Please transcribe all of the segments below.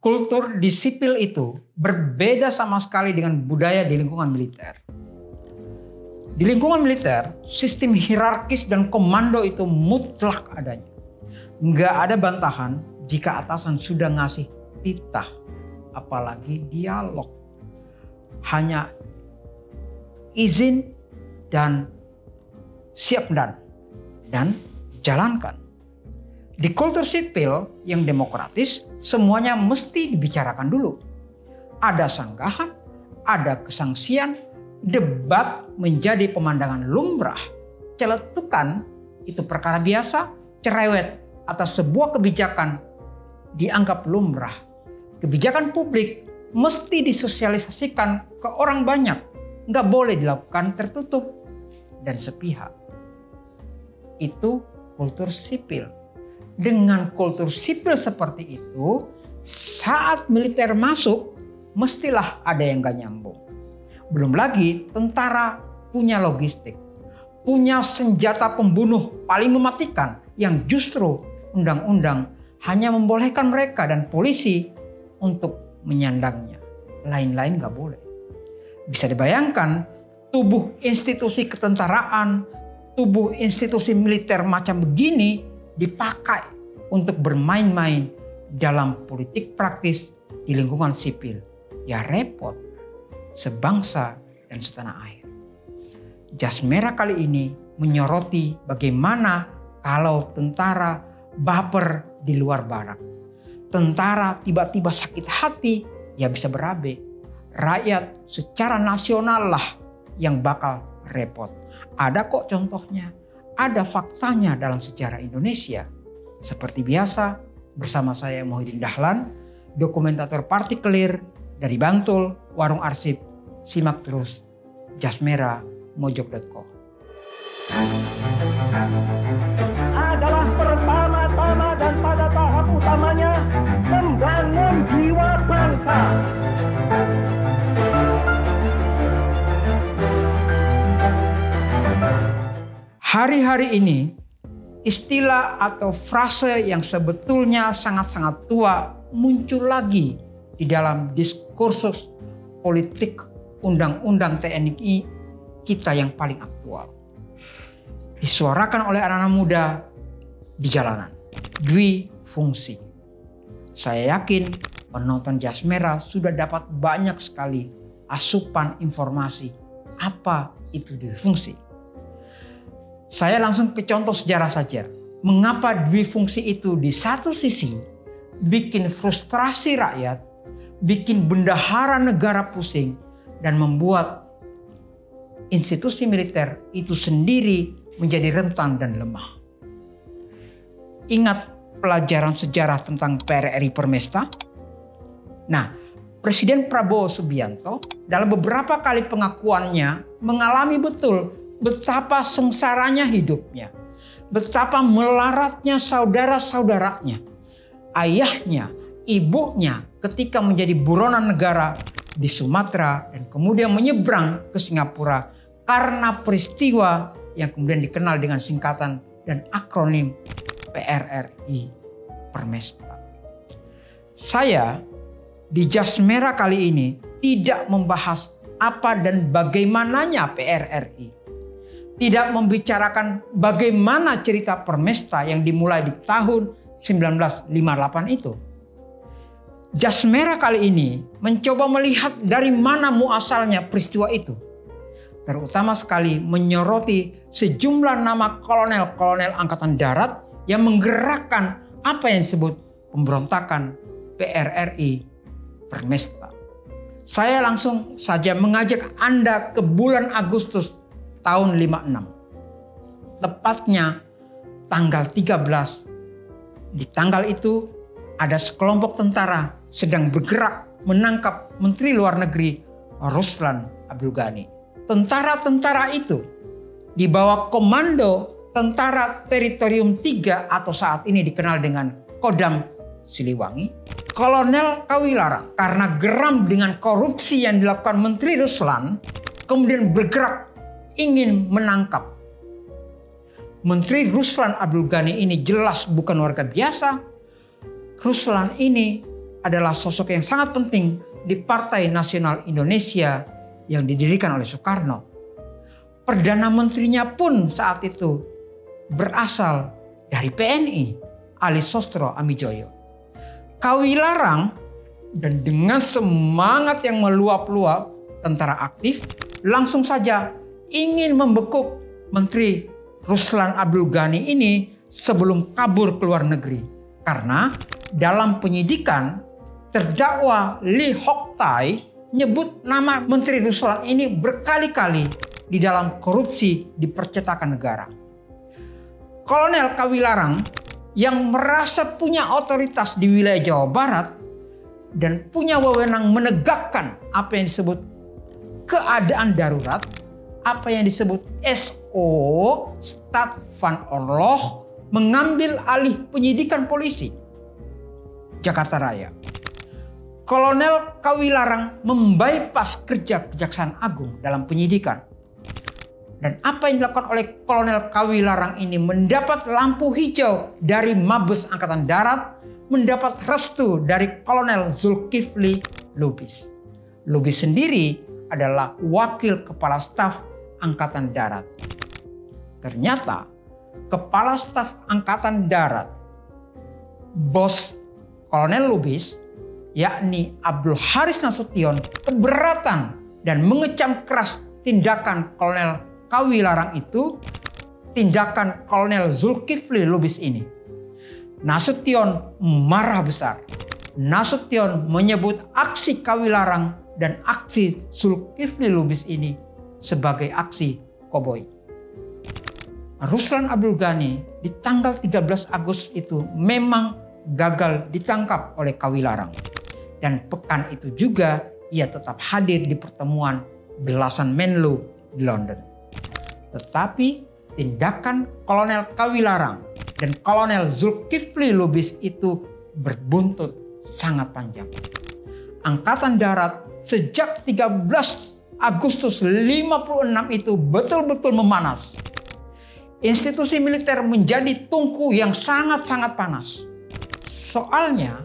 Kultur di sipil itu berbeda sama sekali dengan budaya di lingkungan militer. Di lingkungan militer, sistem hierarkis dan komando itu mutlak adanya. Nggak ada bantahan jika atasan sudah ngasih titah, apalagi dialog. Hanya izin dan siap dan jalankan. Di kultur sipil yang demokratis, semuanya mesti dibicarakan dulu. Ada sanggahan, ada kesangsian, debat menjadi pemandangan lumrah. Celetukan itu perkara biasa, cerewet atas sebuah kebijakan dianggap lumrah. Kebijakan publik mesti disosialisasikan ke orang banyak. Nggak boleh dilakukan tertutup dan sepihak. Itu kultur sipil. Dengan kultur sipil seperti itu, saat militer masuk, mestilah ada yang gak nyambung. Belum lagi tentara punya logistik, punya senjata pembunuh paling mematikan yang justru undang-undang hanya membolehkan mereka dan polisi untuk menyandangnya. Lain-lain gak boleh. Bisa dibayangkan tubuh institusi ketentaraan, tubuh institusi militer macam begini dipakai untuk bermain-main dalam politik praktis di lingkungan sipil. Ya repot, sebangsa dan setanah air. Jas Merah kali ini menyoroti bagaimana kalau tentara baper di luar barak. Tentara tiba-tiba sakit hati, ya bisa berabe. Rakyat secara nasional lah yang bakal repot. Ada kok contohnya. Ada faktanya dalam sejarah Indonesia. Seperti biasa, bersama saya Muhyiddin Dahlan, dokumentator partikelir dari Bantul, Warung Arsip. Simak terus jasmerah.mojok.co. Adalah pertama-tama dan pada tahap utamanya membangun jiwa bangsa. Hari-hari ini, istilah atau frase yang sebetulnya sangat-sangat tua muncul lagi di dalam diskursus politik undang-undang TNI kita yang paling aktual. Disuarakan oleh anak-anak muda di jalanan. Dwifungsi. Saya yakin penonton Jas Merah sudah dapat banyak sekali asupan informasi apa itu dwifungsi. Saya langsung ke contoh sejarah saja. Mengapa dwifungsi itu di satu sisi bikin frustrasi rakyat, bikin bendahara negara pusing, dan membuat institusi militer itu sendiri menjadi rentan dan lemah. Ingat pelajaran sejarah tentang PRRI Permesta? Nah, Presiden Prabowo Subianto dalam beberapa kali pengakuannya mengalami betul betapa sengsaranya hidupnya. Betapa melaratnya saudara-saudaranya. Ayahnya, ibunya ketika menjadi buronan negara di Sumatera dan kemudian menyeberang ke Singapura karena peristiwa yang kemudian dikenal dengan singkatan dan akronim PRRI Permesta. Saya di Jas Merah kali ini tidak membahas apa dan bagaimananya PRRI. Tidak membicarakan bagaimana cerita Permesta yang dimulai di tahun 1958 itu. Jas Merah kali ini mencoba melihat dari mana muasalnya peristiwa itu. Terutama sekali menyoroti sejumlah nama kolonel-kolonel Angkatan Darat yang menggerakkan apa yang disebut pemberontakan PRRI Permesta. Saya langsung saja mengajak Anda ke bulan Agustus tahun 56. Tepatnya tanggal 13. Di tanggal itu ada sekelompok tentara sedang bergerak menangkap Menteri Luar Negeri Ruslan Abdul Ghani. Tentara-tentara itu di bawah komando Tentara Teritorium 3 atau saat ini dikenal dengan Kodam Siliwangi. Kolonel Kawilarang karena geram dengan korupsi yang dilakukan Menteri Ruslan kemudian bergerak ingin menangkap. Menteri Ruslan Abdul Ghani ini jelas bukan warga biasa. Ruslan ini adalah sosok yang sangat penting di Partai Nasional Indonesia yang didirikan oleh Soekarno. Perdana Menterinya pun saat itu berasal dari PNI, Ali Sostro Amijoyo. Kawilarang dan dengan semangat yang meluap-luap, tentara aktif langsung saja ingin membekuk Menteri Ruslan Abdul Ghani ini sebelum kabur ke luar negeri. Karena dalam penyidikan terdakwa Lee Hock Tai nyebut nama Menteri Ruslan ini berkali-kali di dalam korupsi di percetakan negara. Kolonel Kawilarang yang merasa punya otoritas di wilayah Jawa Barat dan punya wewenang menegakkan apa yang disebut keadaan darurat, apa yang disebut SO, Staat van Oorlog, mengambil alih penyidikan polisi Jakarta Raya. Kolonel Kawilarang membypass kerja Kejaksaan Agung dalam penyidikan. Dan apa yang dilakukan oleh Kolonel Kawilarang ini mendapat lampu hijau dari Mabes Angkatan Darat, mendapat restu dari Kolonel Zulkifli Lubis. Lubis sendiri adalah wakil kepala staf Angkatan Darat. Ternyata kepala staf Angkatan Darat, bos Kolonel Lubis, yakni Abdul Haris Nasution, keberatan dan mengecam keras tindakan Kolonel Kawilarang itu, tindakan Kolonel Zulkifli Lubis ini. Nasution marah besar. Nasution menyebut aksi Kawilarang dan aksi Zulkifli Lubis ini sebagai aksi koboi. Ruslan Abdul Ghani di tanggal 13 Agustus itu memang gagal ditangkap oleh Kawilarang. Dan pekan itu juga ia tetap hadir di pertemuan belasan Menlu di London. Tetapi tindakan Kolonel Kawilarang dan Kolonel Zulkifli Lubis itu berbuntut sangat panjang. Angkatan Darat sejak 13 Agustus 56 itu betul-betul memanas. Institusi militer menjadi tungku yang sangat-sangat panas. Soalnya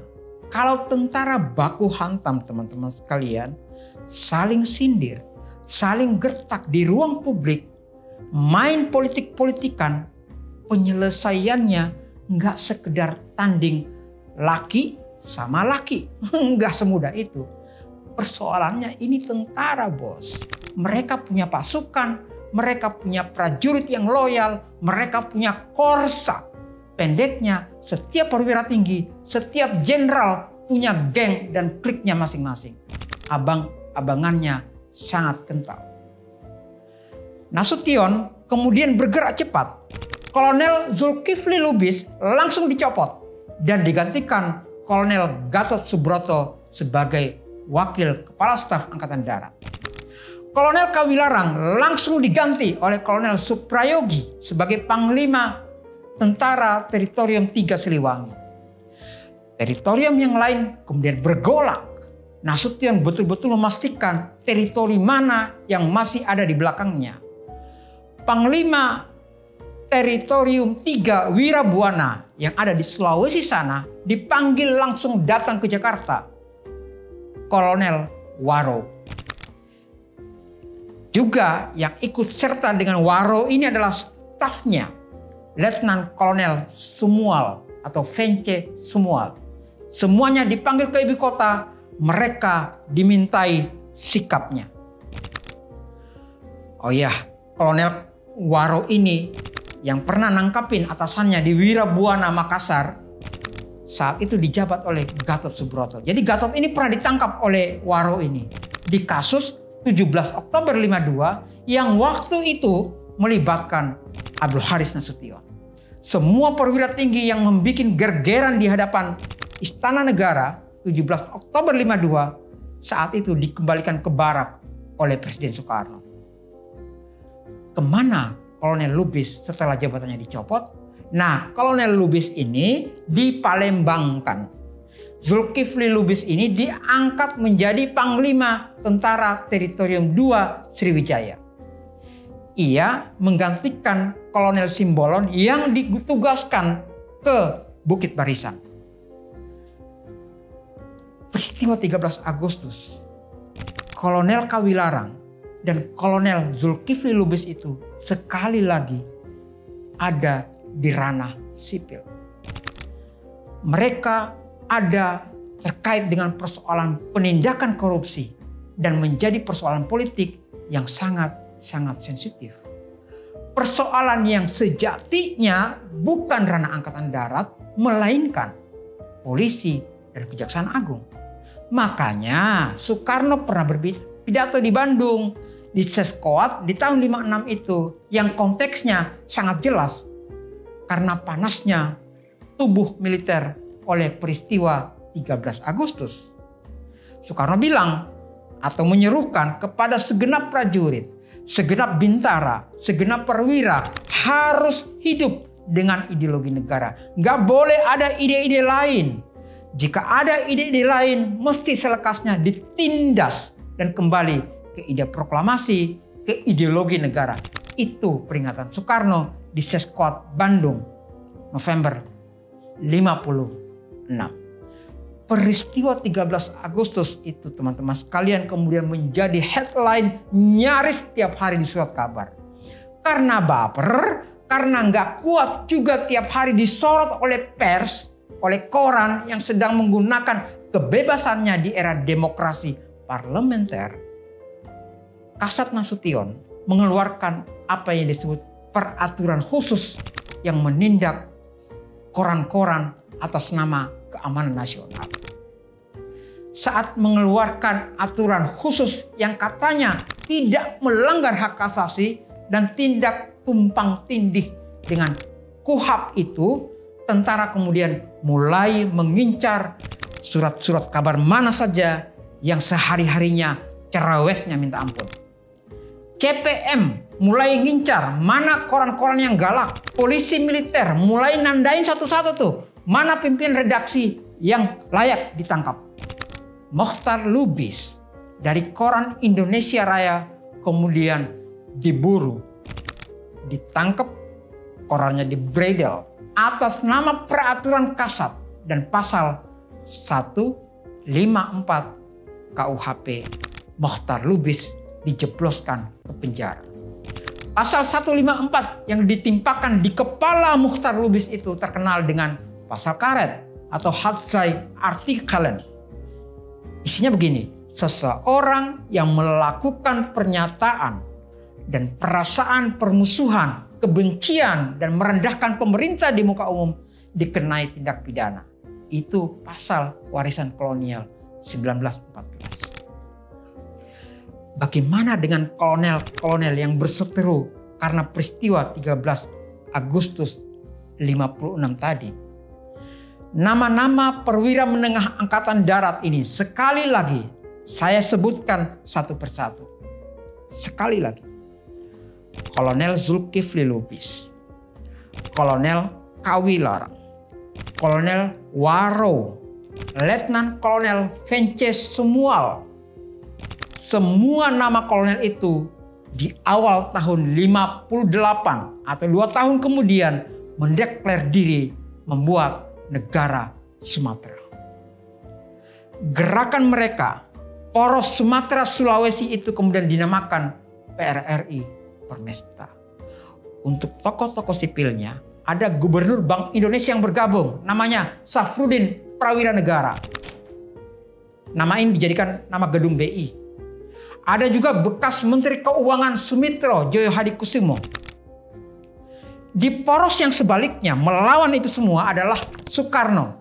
kalau tentara baku hantam, teman-teman sekalian, saling sindir, saling gertak di ruang publik, main politik-politikan, penyelesaiannya nggak sekedar tanding laki sama laki. Nggak semudah itu. Persoalannya ini tentara, bos. Mereka punya pasukan, mereka punya prajurit yang loyal, mereka punya korsa. Pendeknya, setiap perwira tinggi, setiap jenderal punya geng dan kliknya masing-masing. Abang-abangannya sangat kental. Nasution kemudian bergerak cepat. Kolonel Zulkifli Lubis langsung dicopot dan digantikan Kolonel Gatot Subroto sebagai wakil kepala staf Angkatan Darat. Kolonel Kawilarang langsung diganti oleh Kolonel Suprayogi sebagai Panglima Tentara Teritorium 3 Siliwangi. Teritorium yang lain kemudian bergolak. Nasution betul-betul memastikan teritori mana yang masih ada di belakangnya. Panglima Teritorium 3 Wirabuana yang ada di Sulawesi sana dipanggil langsung datang ke Jakarta. Kolonel Waro. Juga yang ikut serta dengan Waro ini adalah stafnya. Letnan Kolonel Sumual atau Vence Sumual. Semuanya dipanggil ke ibu kota, mereka dimintai sikapnya. Oh iya, Kolonel Waro ini yang pernah nangkapin atasannya di Wirabuana Makassar, saat itu dijabat oleh Gatot Subroto. Jadi Gatot ini pernah ditangkap oleh Waro ini di kasus 17 Oktober 52 yang waktu itu melibatkan Abdul Haris Nasution. Semua perwira tinggi yang membuat gergeran di hadapan Istana Negara 17 Oktober 52 saat itu dikembalikan ke barak oleh Presiden Soekarno. Kemana Kolonel Lubis setelah jabatannya dicopot? Nah, Kolonel Lubis ini dipalembangkan. Zulkifli Lubis ini diangkat menjadi Panglima Tentara Teritorium 2 Sriwijaya. Ia menggantikan Kolonel Simbolon yang ditugaskan ke Bukit Barisan. peristiwa 13 Agustus, Kolonel Kawilarang dan Kolonel Zulkifli Lubis itu sekali lagi ada di ranah sipil. Mereka ada terkait dengan persoalan penindakan korupsi dan menjadi persoalan politik yang sangat sensitif. Persoalan yang sejatinya bukan ranah Angkatan Darat, melainkan polisi dan Kejaksaan Agung. Makanya Soekarno pernah berpidato di Bandung, di Seskoat di tahun 56 itu, yang konteksnya sangat jelas karena panasnya tubuh militer oleh peristiwa 13 Agustus. Soekarno bilang atau menyerukan kepada segenap prajurit, segenap bintara, segenap perwira harus hidup dengan ideologi negara. Nggak boleh ada ide-ide lain. Jika ada ide-ide lain, mesti selekasnya ditindas dan kembali ke ide proklamasi, ke ideologi negara. Itu peringatan Soekarno di Seskoat Bandung, November 56. Peristiwa 13 Agustus itu teman-teman sekalian kemudian menjadi headline nyaris tiap hari di surat kabar. Karena baper, karena nggak kuat juga tiap hari disorot oleh pers, oleh koran yang sedang menggunakan kebebasannya di era demokrasi parlementer. Kasat Nasution mengeluarkan apa yang disebut peraturan khusus yang menindak koran-koran atas nama keamanan nasional. Saat mengeluarkan aturan khusus yang katanya tidak melanggar hak asasi dan tindak tumpang tindih dengan KUHAP itu, tentara kemudian mulai mengincar surat-surat kabar mana saja yang sehari-harinya cerewetnya minta ampun. CPM mulai ngincar mana koran-koran yang galak. Polisi militer mulai nandain satu-satu tuh mana pimpinan redaksi yang layak ditangkap. Mokhtar Lubis dari koran Indonesia Raya kemudian diburu, ditangkap, korannya dibredel atas nama peraturan kasat dan pasal 154 KUHP. Mokhtar Lubis dijebloskan ke penjara. Pasal 154 yang ditimpakan di kepala Mokhtar Lubis itu terkenal dengan pasal karet atau Hadzai Artikelen. Isinya begini, seseorang yang melakukan pernyataan dan perasaan permusuhan, kebencian dan merendahkan pemerintah di muka umum dikenai tindak pidana. Itu pasal warisan kolonial 1914. Bagaimana dengan kolonel-kolonel yang berseteru karena peristiwa 13 Agustus 56 tadi? Nama-nama perwira menengah Angkatan Darat ini sekali lagi saya sebutkan satu persatu. Sekali lagi. Kolonel Zulkifli Lubis, Kolonel Kawilarang, Kolonel Waro, Letnan Kolonel Vences Sumual. Semua nama kolonel itu di awal tahun 58 atau 2 tahun kemudian mendeklar diri membuat negara Sumatera. Gerakan mereka, Poros Sumatera Sulawesi itu kemudian dinamakan PRRI Permesta. Untuk tokoh-tokoh sipilnya ada Gubernur Bank Indonesia yang bergabung, namanya Safrudin Prawira Negara. Nama ini dijadikan nama gedung BI. Ada juga bekas Menteri Keuangan Sumitro Joyo Hadikusumo. Di poros yang sebaliknya melawan itu semua adalah Soekarno,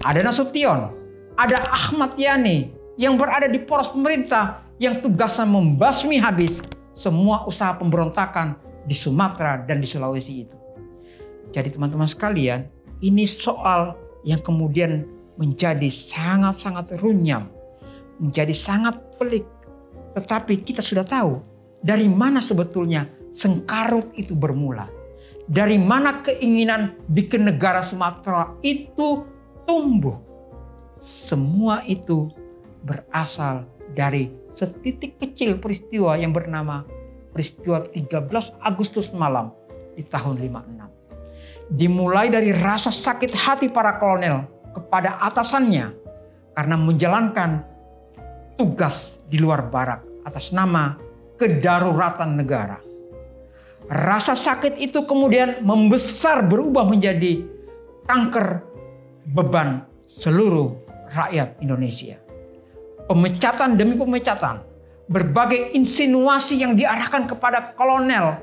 ada Nasution, ada Ahmad Yani yang berada di poros pemerintah yang tugasnya membasmi habis semua usaha pemberontakan di Sumatera dan di Sulawesi itu. Jadi teman-teman sekalian, ini soal yang kemudian menjadi sangat-sangat runyam, menjadi sangat pelik. Tetapi kita sudah tahu dari mana sebetulnya sengkarut itu bermula. Dari mana keinginan bikin negara Sumatera itu tumbuh. Semua itu berasal dari setitik kecil peristiwa yang bernama peristiwa 13 Agustus malam di tahun 56. Dimulai dari rasa sakit hati para kolonel kepada atasannya karena menjalankan tugas di luar barak atas nama kedaruratan negara. Rasa sakit itu kemudian membesar, berubah menjadi kanker beban seluruh rakyat Indonesia. Pemecatan demi pemecatan, berbagai insinuasi yang diarahkan kepada Kolonel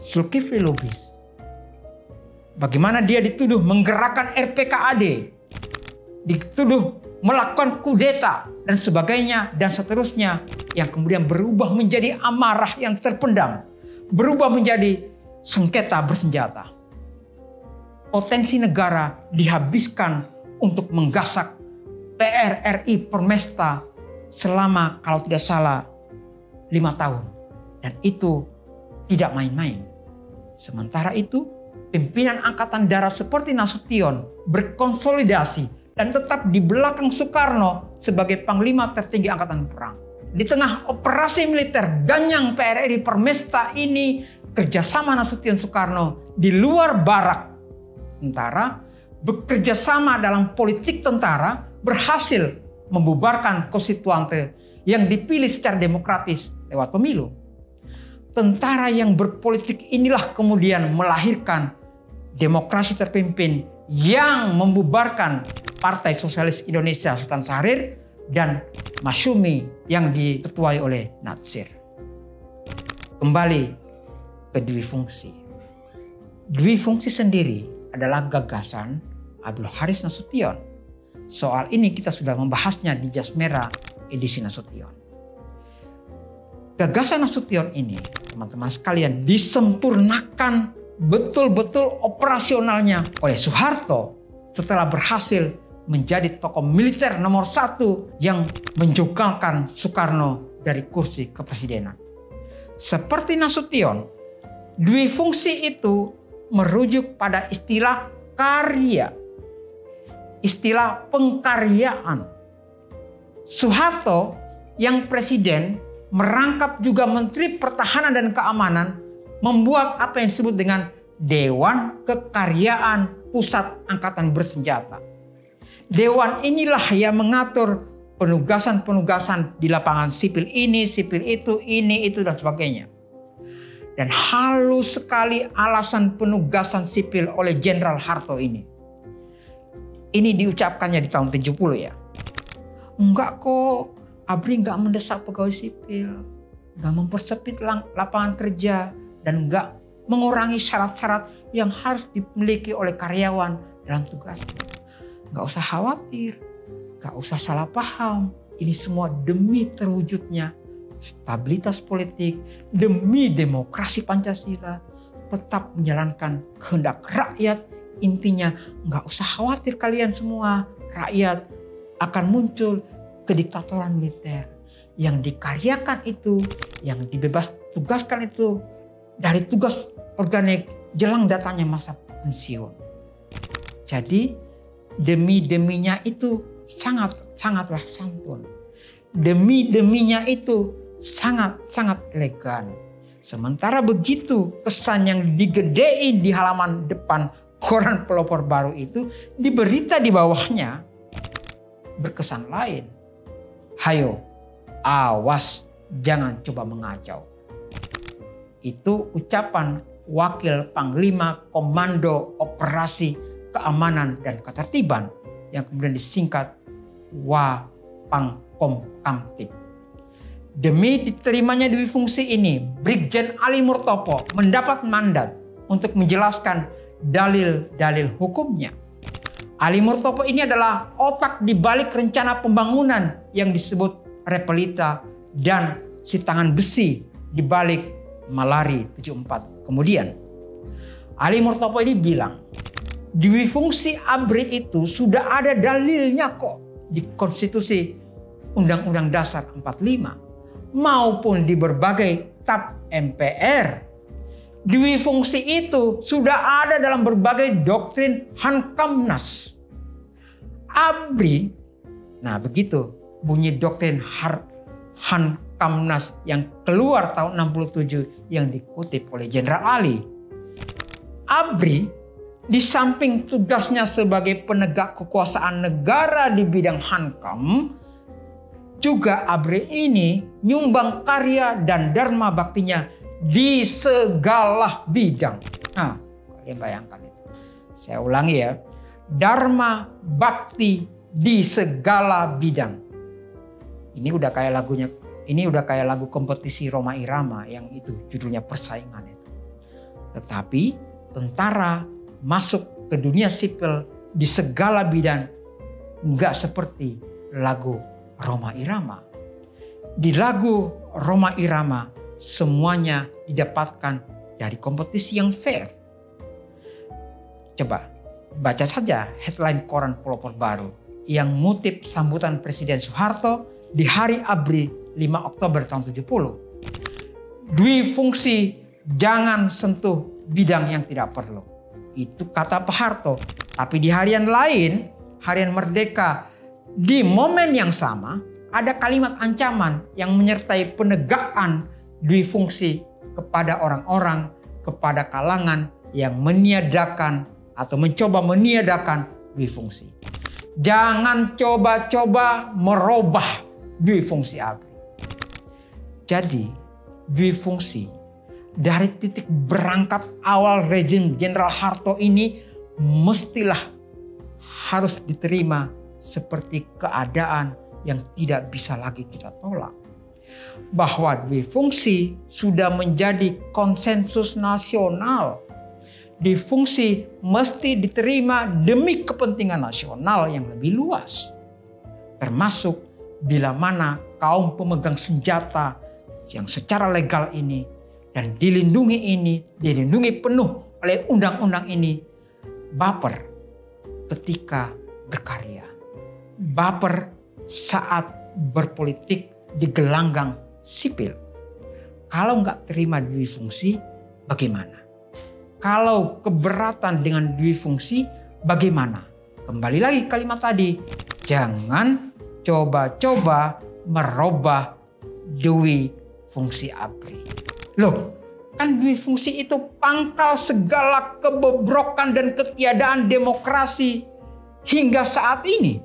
Zulkifli Lubis. Bagaimana dia dituduh menggerakkan RPKAD, dituduh melakukan kudeta dan sebagainya dan seterusnya, yang kemudian berubah menjadi amarah yang terpendam, berubah menjadi sengketa bersenjata. Potensi negara dihabiskan untuk menggasak PRRI Permesta selama kalau tidak salah 5 tahun. Dan itu tidak main-main. Sementara itu pimpinan Angkatan Darat seperti Nasution berkonsolidasi dan tetap di belakang Soekarno sebagai Panglima tertinggi Angkatan Perang. Di tengah operasi militer Ganyang PRRI Permesta ini, kerjasama Nasution Soekarno di luar barak tentara, bekerja sama dalam politik tentara, berhasil membubarkan konstituante yang dipilih secara demokratis lewat pemilu. Tentara yang berpolitik inilah kemudian melahirkan demokrasi terpimpin yang membubarkan Partai Sosialis Indonesia Sultan Syahrir dan Masyumi yang diketuai oleh Natsir. Kembali ke dwi fungsi. Dwi fungsi sendiri adalah gagasan Abdul Haris Nasution. Soal ini kita sudah membahasnya di Jas Merah edisi Nasution. Gagasan Nasution ini, teman-teman sekalian, disempurnakan betul-betul operasionalnya oleh Soeharto setelah berhasil menjadi tokoh militer nomor 1 yang menjungkalkan Soekarno dari kursi kepresidenan. Seperti Nasution, dwi fungsi itu merujuk pada istilah karya, istilah pengkaryaan. Soeharto yang presiden merangkap juga Menteri Pertahanan dan Keamanan, membuat apa yang disebut dengan Dewan Kekaryaan Pusat Angkatan Bersenjata. Dewan inilah yang mengatur penugasan-penugasan di lapangan sipil ini, sipil itu, ini, itu, dan sebagainya. Dan halus sekali alasan penugasan sipil oleh Jenderal Harto ini. Ini diucapkannya di tahun 70 ya. Enggak kok, ABRI enggak mendesak pegawai sipil, enggak mempersempit lapangan kerja, dan enggak mengurangi syarat-syarat yang harus dimiliki oleh karyawan dalam tugasnya. Enggak usah khawatir, enggak usah salah paham. Ini semua demi terwujudnya stabilitas politik, demi demokrasi Pancasila, tetap menjalankan kehendak rakyat. Intinya nggak usah khawatir kalian semua, rakyat akan muncul kediktatoran militer. Yang dikaryakan itu, yang dibebas tugaskan itu dari tugas organik jelang datangnya masa pensiun. Jadi demi-deminya itu sangatlah santun. Demi-deminya itu sangat elegan. Sementara begitu kesan yang digedein di halaman depan koran pelopor baru itu, di berita di bawahnya berkesan lain. Hayo, awas, jangan coba mengacau. Itu ucapan Wakil Panglima Komando Operasi Keamanan dan Ketertiban yang kemudian disingkat Wapangkomkamtib. Demi diterimanya dwi fungsi ini, Brigjen Ali Murtopo mendapat mandat untuk menjelaskan dalil-dalil hukumnya. Ali Murtopo ini adalah otak di balik rencana pembangunan yang disebut Repelita dan si tangan besi di balik Malari 74. Kemudian Ali Murtopo ini bilang, dwi fungsi ABRI itu sudah ada dalilnya kok di Konstitusi Undang-Undang Dasar 45 maupun di berbagai TAP MPR. Dwi fungsi itu sudah ada dalam berbagai doktrin Hankamnas. ABRI, nah begitu bunyi doktrin Hankamnas yang keluar tahun 67 yang dikutip oleh Jenderal Ali. ABRI di samping tugasnya sebagai penegak kekuasaan negara di bidang Hankam, juga ABRI ini nyumbang karya dan dharma baktinya di segala bidang. Nah, kalian bayangkan itu. Saya ulangi ya. Dharma bakti di segala bidang. Ini udah kayak lagunya, ini udah kayak lagu kompetisi Rhoma Irama yang itu judulnya Persaingan itu. Tetapi tentara masuk ke dunia sipil di segala bidang nggak seperti lagu Rhoma Irama. Di lagu Rhoma Irama semuanya didapatkan dari kompetisi yang fair. Coba baca saja headline koran Pelopor Baru yang ngutip sambutan Presiden Soeharto di Hari ABRI 5 Oktober tahun 70. Dwi fungsi, jangan sentuh bidang yang tidak perlu. Itu kata Pak Harto. Tapi di harian lain, Harian Merdeka, di momen yang sama ada kalimat ancaman yang menyertai penegakan dwi fungsi kepada orang-orang, kepada kalangan yang meniadakan atau mencoba meniadakan dwi fungsi. Jangan coba-coba merubah dwi fungsi ABRI. Jadi dwi fungsi dari titik berangkat awal rezim Jenderal Harto ini mestilah harus diterima seperti keadaan yang tidak bisa lagi kita tolak. Bahwa dwi fungsi sudah menjadi konsensus nasional. Dwi fungsi mesti diterima demi kepentingan nasional yang lebih luas. Termasuk bila mana kaum pemegang senjata yang secara legal ini dan dilindungi penuh oleh undang-undang ini baper ketika berkarya. Baper saat berpolitik di gelanggang sipil. Kalau nggak terima dwi fungsi, bagaimana? Kalau keberatan dengan dwi fungsi, bagaimana? Kembali lagi kalimat tadi, jangan coba-coba merubah dwi fungsi ABRI. Loh, kan dwi fungsi itu pangkal segala kebobrokan dan ketiadaan demokrasi hingga saat ini.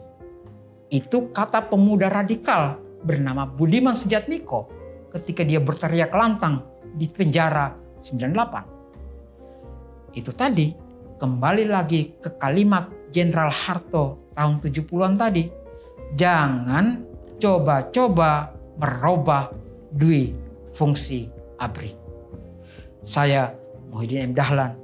Itu kata pemuda radikal bernama Budiman Sujatmiko ketika dia berteriak lantang di penjara 98. Itu tadi kembali lagi ke kalimat Jenderal Harto tahun 70-an tadi. Jangan coba-coba merubah dwi fungsi ABRI. Saya Muhyiddin M. Dahlan